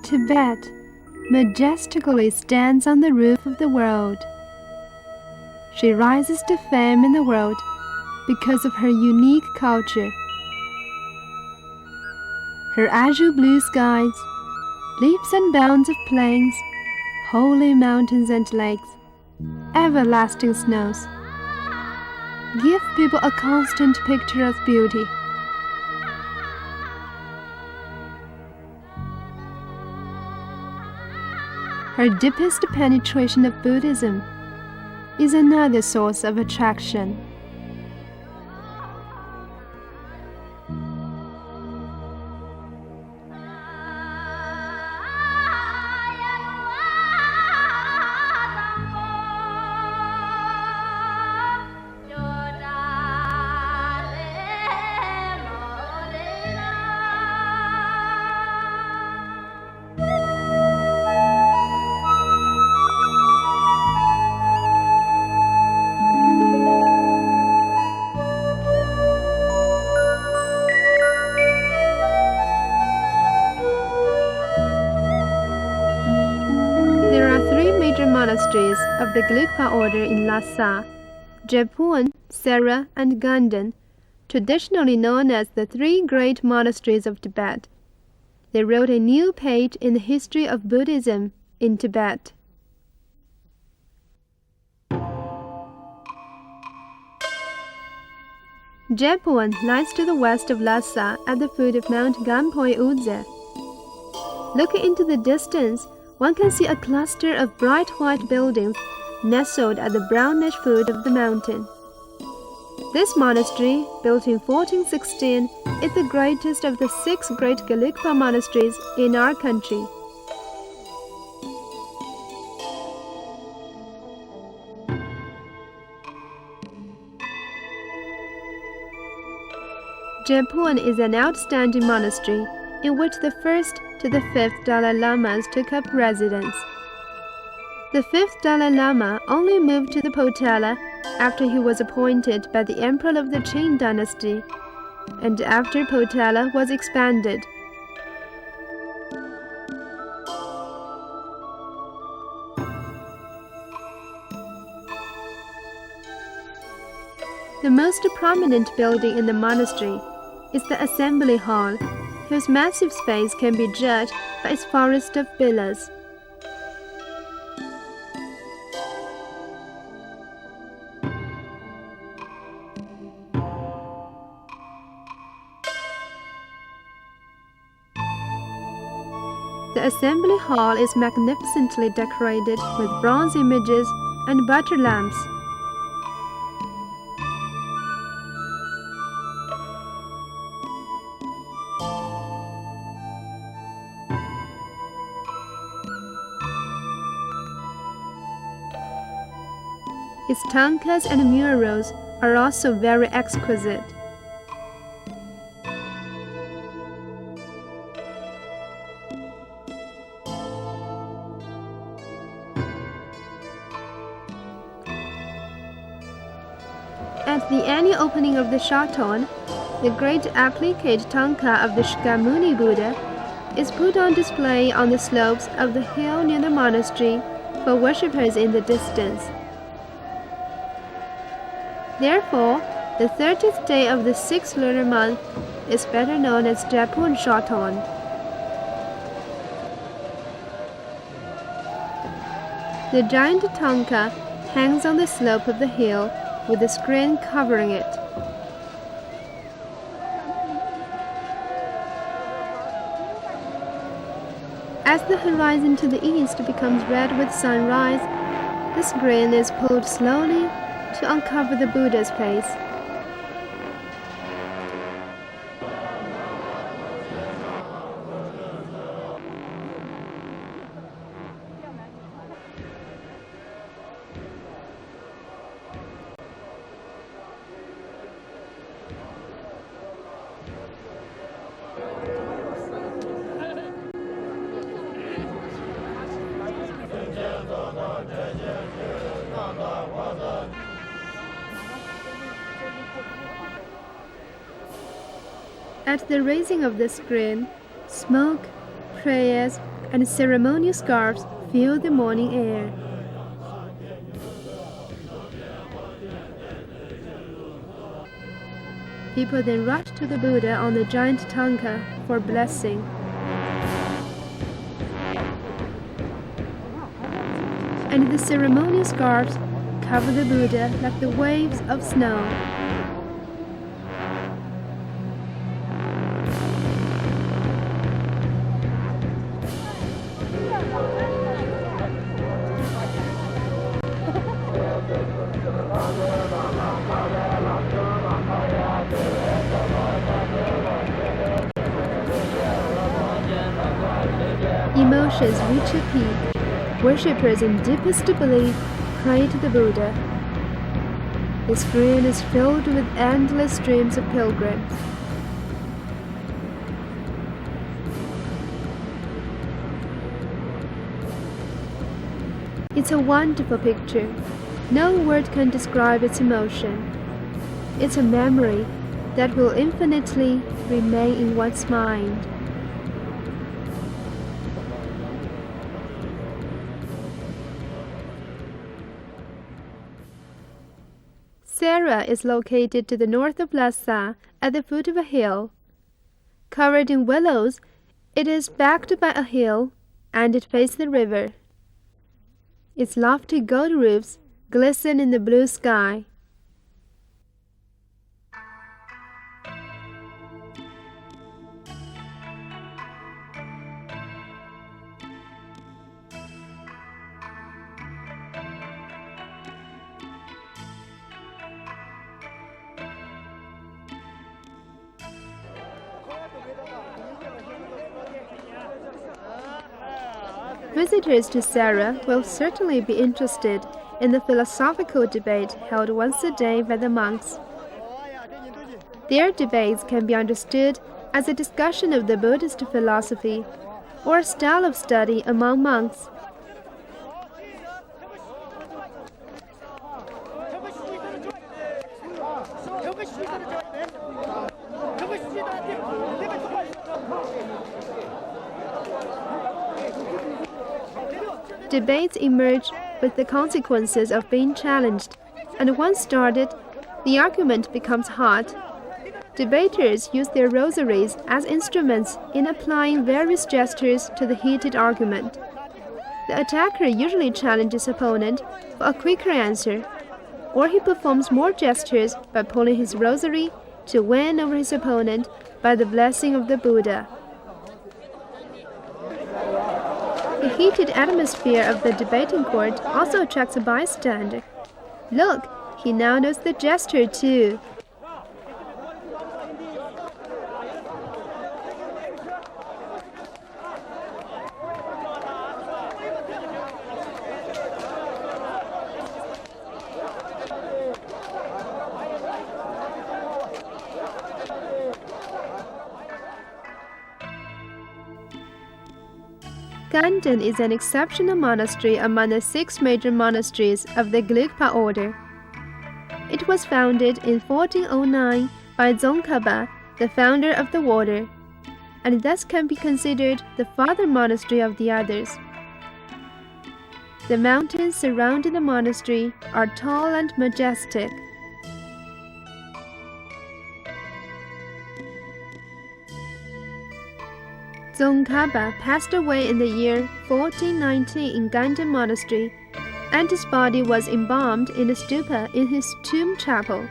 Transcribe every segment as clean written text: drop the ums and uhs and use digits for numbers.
Tibet majestically stands on the roof of the world. She rises to fame in the world because of her unique culture. Her azure blue skies, leaps and bounds of plains, holy mountains and lakes, everlasting snows, give people a constant picture of beauty. Her deepest penetration of Buddhism is another source of attraction. Monasteries of the Gelugpa order in Lhasa, Jampur, Sera, and Gangton, traditionally known as the three great monasteries of Tibet. They wrote a new page in the history of Buddhism in Tibet. Jampur lies to the west of Lhasa at the foot of Mount Gampoe. Looking into the distance, one can see a cluster of bright white buildings nestled at the brownish foot of the mountain. This monastery, built in 1416, is the greatest of the 6 great Gelugpa monasteries in our country. Jampur is an outstanding monastery in which the 1st to the 5th Dalai Lamas took up residence. The 5th Dalai Lama only moved to the Potala after he was appointed by the emperor of the Qing dynasty, and after Potala was expanded. The most prominent building in the monastery is the Assembly Hall, whose massive space can be judged by its forest of pillars. The Assembly Hall is magnificently decorated with bronze images and butter lamps. Its tankas and murals are also very exquisite. At the annual opening of the Shaton, the great applique tanka of the Shakyamuni Buddha is put on display on the slopes of the hill near the monastery for worshippers in the distance. Therefore, the 30th day of the 6th lunar month is better known as Jampur Shaton. The giant tanka hangs on the slope of the hill with a screen covering it. As the horizon to the east becomes red with sunrise, the screen is pulled slowly to uncover the Buddha's face. At the raising of the screen, smoke, prayers, and ceremonial scarves fill the morning air. People then rush to the Buddha on the giant tanka for blessing. And the ceremonial scarves cover the Buddha like the waves of snow. Emotions reach a peak. Worshippers in deepest belief pray to the Buddha. The screen is filled with endless streams of pilgrims. It's a wonderful picture. No word can describe its emotion. It's a memory that will infinitely remain in one's mind. Sera is located to the north of Lhasa at the foot of a hill. Covered in willows, it is backed by a hill and it faces the river. Its lofty gold roofs glisten in the blue sky. Visitors to Sera will certainly be interested in the philosophical debate held once a day by the monks. Their debates can be understood as a discussion of the Buddhist philosophy or a style of study among monks. Debates emerge with the consequences of being challenged, and once started, the argument becomes hot. Debaters use their rosaries as instruments in applying various gestures to the heated argument. The attacker usually challenges his opponent for a quicker answer, or he performs more gestures by pulling his rosary to win over his opponent by the blessing of the Buddha. The heated atmosphere of the debating court also attracts a bystander. Look, he now knows the gesture too. Gangton is an exceptional monastery among the 6 major monasteries of the Gelugpa order. It was founded in 1409 by Tsongkhapa, the founder of the order, and thus can be considered the father monastery of the others. The mountains surrounding the monastery are tall and majestic. Tsongkhapa passed away in the year 1419 in Gangton Monastery, and his body was embalmed in a stupa in his tomb chapel.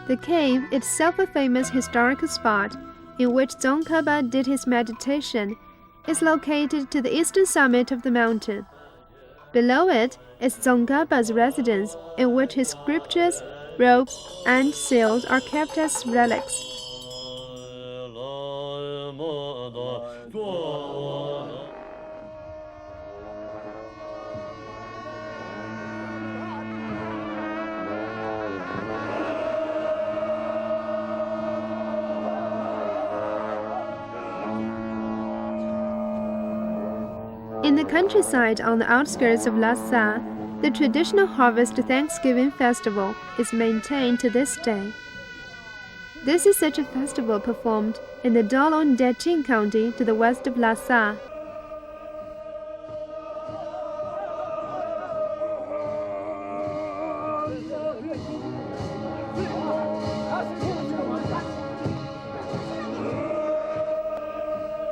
The cave, itself a famous historical spot in which Tsongkhapa did his meditation, is located to the eastern summit of the mountain. Below it is Tsongkhapa's residence, in which his scriptures, robes, and seals are kept as relics. In the countryside on the outskirts of Lhasa, The traditional Harvest Thanksgiving festival is maintained to this day. This is such a festival performed in the Dalon Dechin County to the west of Lhasa.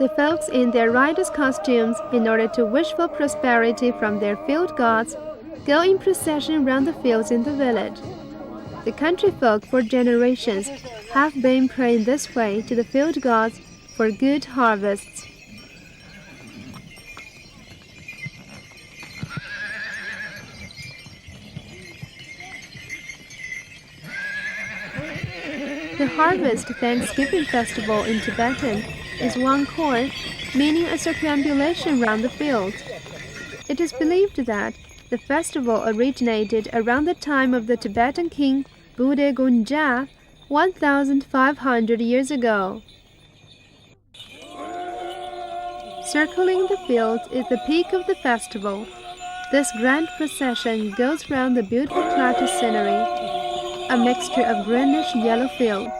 The folks in their riders' costumes, in order to wish for prosperity from their field gods, go in procession round the fields in the village. The country folk for generations have been praying this way to the field gods for good harvests. The Harvest Thanksgiving Festival in Tibetan is one kor, meaning a circumambulation round the fields. It is believed that the festival originated around the time of the Tibetan king Bude Gunja 1,500 years ago. Circling the fields is the peak of the festival. This grand procession goes round the beautiful plateau scenery, a mixture of greenish-yellow fields.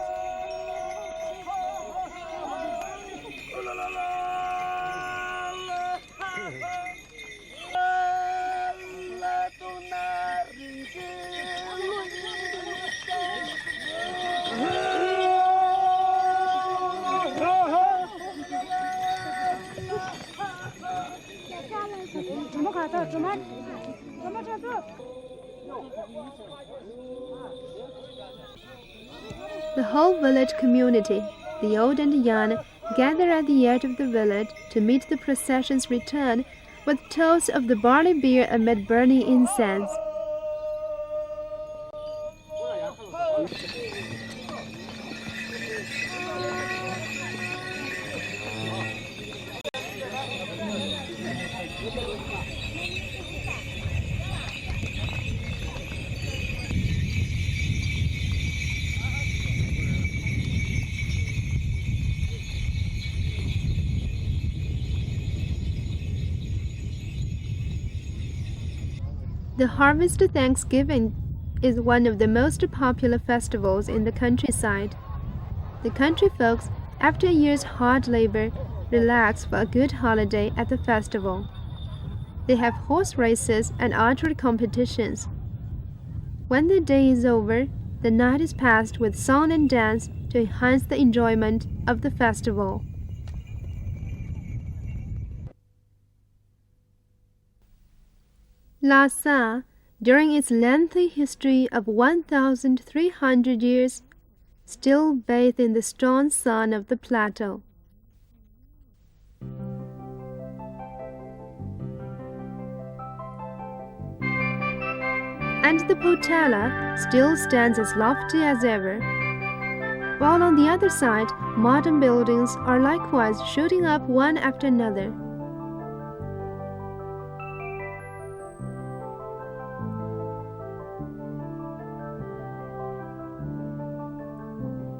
The whole village community, the old and young, gather at the edge of the village to meet the procession's return with toasts of the barley beer amid burning incense. The Harvest Thanksgiving is one of the most popular festivals in the countryside. The country folks, after a year's hard labor, relax for a good holiday at the festival. They have horse races and archery competitions. When the day is over, the night is passed with song and dance to enhance the enjoyment of the festival. Lhasa, during its lengthy history of 1,300 years, still bathed in the strong sun of the plateau. And the Potala still stands as lofty as ever, while on the other side, modern buildings are likewise shooting up one after another.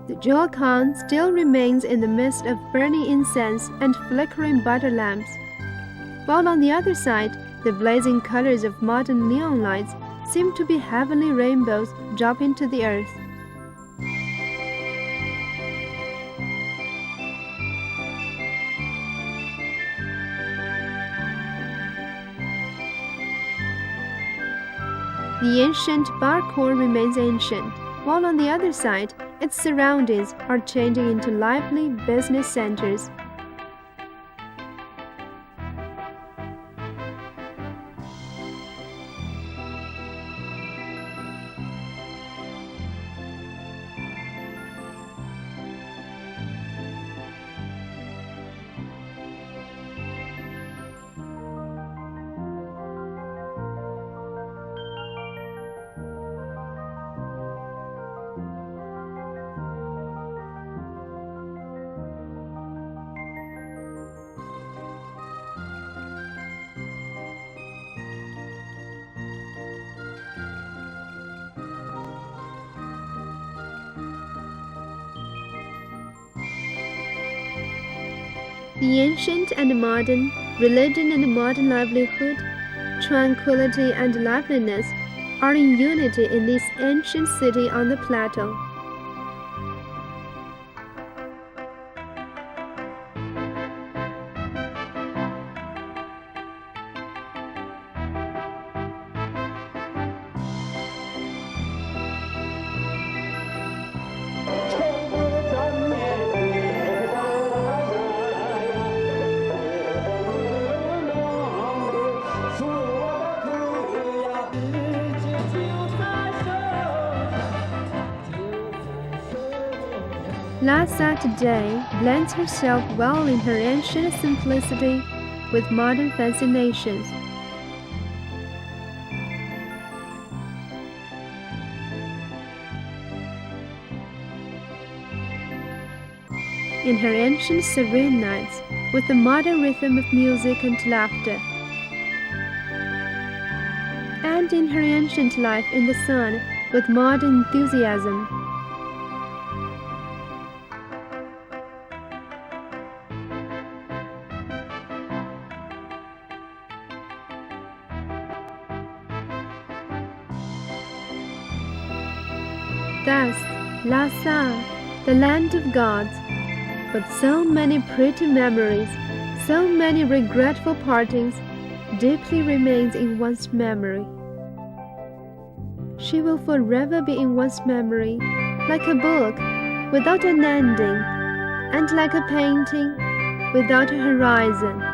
The jewel khan still remains in the midst of burning incense and flickering butter lamps, while on the other side, the blazing colors of modern neon lights seem to be heavenly rainbows dropping to the earth. The ancient bar core remains ancient, while on the other side, its surroundings are changing into lively business centers. The ancient and modern, religion and modern livelihood, tranquility and liveliness are in unity in this ancient city on the plateau. Lhasa today blends herself well in her ancient simplicity with modern fascinations. In her ancient serene nights with the modern rhythm of music and laughter. And in her ancient life in the sun with modern enthusiasm. Thus, Lhasa, the land of gods, but so many pretty memories, so many regretful partings, deeply remains in one's memory. She will forever be in one's memory, like a book without an ending, and like a painting without a horizon.